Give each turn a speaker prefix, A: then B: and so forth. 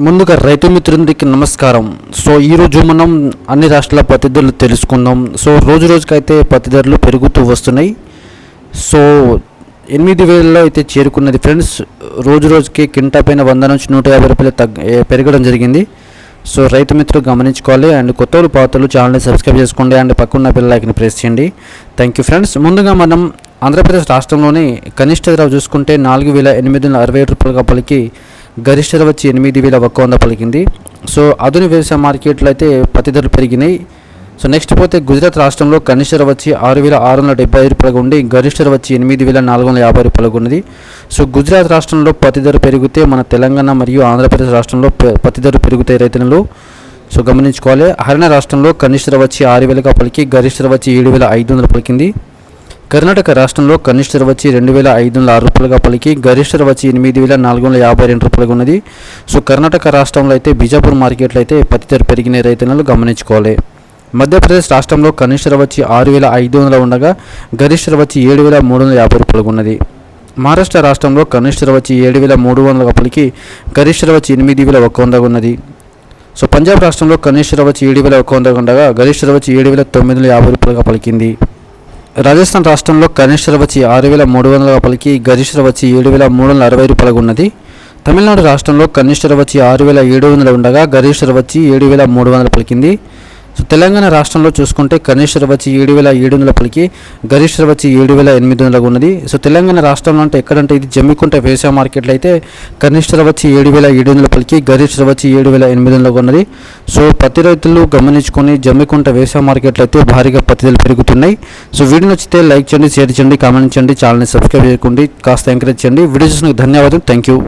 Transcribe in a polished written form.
A: ముందుగా రైతు మిత్రులందరికీ నమస్కారం. సో ఈరోజు మనం అన్ని రాష్ట్రాల పత్తి ధరలు తెలుసుకుందాం. సో రోజు రోజుకైతే పత్తి ధరలు పెరుగుతూ వస్తున్నాయి. సో 8,000లో అయితే చేరుకున్నది ఫ్రెండ్స్. రోజు రోజుకి కింటా పైన 100 నుంచి 150 రూపాయలు పెరగడం జరిగింది. సో రైతు మిత్రులు గమనించుకోవాలి. అండ్ కొత్త పాతలు ఛానల్ని సబ్స్క్రైబ్ చేసుకోండి అండ్ పక్కన్న బెల్ ఐకాన్ని ప్రెస్ చేయండి. Thank you friends. ముందుగా మనం ఆంధ్రప్రదేశ్ రాష్ట్రంలోని కనిష్ట ధర చూసుకుంటే 4,867 రూపాయలుగా పలికి గరిష్ట ధర వచ్చి 8,100 పలికింది. సో ఆధునిక వ్యవసాయ మార్కెట్లో అయితే పత్తి ధరలు పెరిగినాయి. సో నెక్స్ట్ పోతే గుజరాత్ రాష్ట్రంలో కనిష్ట ధర వచ్చి 6,675 రూపాయలుగా ఉండి గరిష్ట ధర వచ్చి 8,450 రూపాయలుగా ఉన్నది. సో గుజరాత్ రాష్ట్రంలో పత్తి ధర పెరిగితే మన తెలంగాణ మరియు ఆంధ్రప్రదేశ్ రాష్ట్రంలో పత్తి ధర పెరుగుతాయి రైతులు. సో గమనించుకోవాలి. హర్యానా రాష్ట్రంలో కనిష్ట ధర వచ్చి 6,000గా పలికి గరిష్ట ధర వచ్చి 7,500 పలికింది. కర్ణాటక రాష్ట్రంలో కనిష్ట ధర వచ్చి 2,506 రూపాయలుగా పలికి గరిష్ట ధర వచ్చి 8,452 రూపాయలుగా ఉన్నది. సో కర్ణాటక రాష్ట్రంలో అయితే బీజాపూర్ మార్కెట్లో అయితే పత్తి ధర పెరిగిన రైతులను గమనించుకోవాలి. మధ్యప్రదేశ్ రాష్ట్రంలో కనిష్ట ధర వచ్చి 6,500 ఉండగా గరిష్ట ధర వచ్చి 7,350 రూపాయలుగా ఉన్నది. మహారాష్ట్ర రాష్ట్రంలో కనిష్ట ధర వచ్చి 7,300గా పలికి గరిష్ట ధర వచ్చి 8,100 ఉన్నది. సో పంజాబ్ రాష్ట్రంలో కనిష్ట ధర వచ్చి 7,100 ఉండగా గరిష్ట ధర వచ్చి 7,950 రూపాయలుగా పలికింది. రాజస్థాన్ రాష్ట్రంలో కనిష్ట ధర వచ్చి 6,300గా పలికి గరిష్ట ధర వచ్చి 7,360 రూపాయలుగా ఉన్నది. తమిళనాడు రాష్ట్రంలో కనిష్ట ధర వచ్చి 6,700 ఉండగా గరిష్ట ధర వచ్చి 7,300 పలికింది. సో తెలంగాణ రాష్ట్రంలో చూసుకుంటే కనిష్ట ధర వచ్చి 7,700 పలికి గరిష్ట ధర వచ్చి 7,800 ఉన్నది. సో తెలంగాణ రాష్ట్రంలో అంటే ఎక్కడంటే ఇది జమ్మికుంట వ్యవసాయ మార్కెట్లో అయితే కనిష్ట ధర వచ్చి 7,700 పలికి గరిష్ట ధర వచ్చి 7,800 ఉన్నది. సో పత్తి రైతులు గమనించుకొని జమ్మికుంట వ్యవసాయ మార్కెట్లో అయితే భారీగా పత్తి ధరలు పెరుగుతున్నాయి. సో వీడియో నచ్చితే లైక్ చేయండి, షేర్ చేయండి, కామెంట్ చేయండి, ఛానల్ని సబ్స్క్రైబ్ చేసుకోండి, కాస్త ఎంకరేజ్ చేయండి. వీడియో చూసినందుకు ధన్యవాదాలు. Thank you.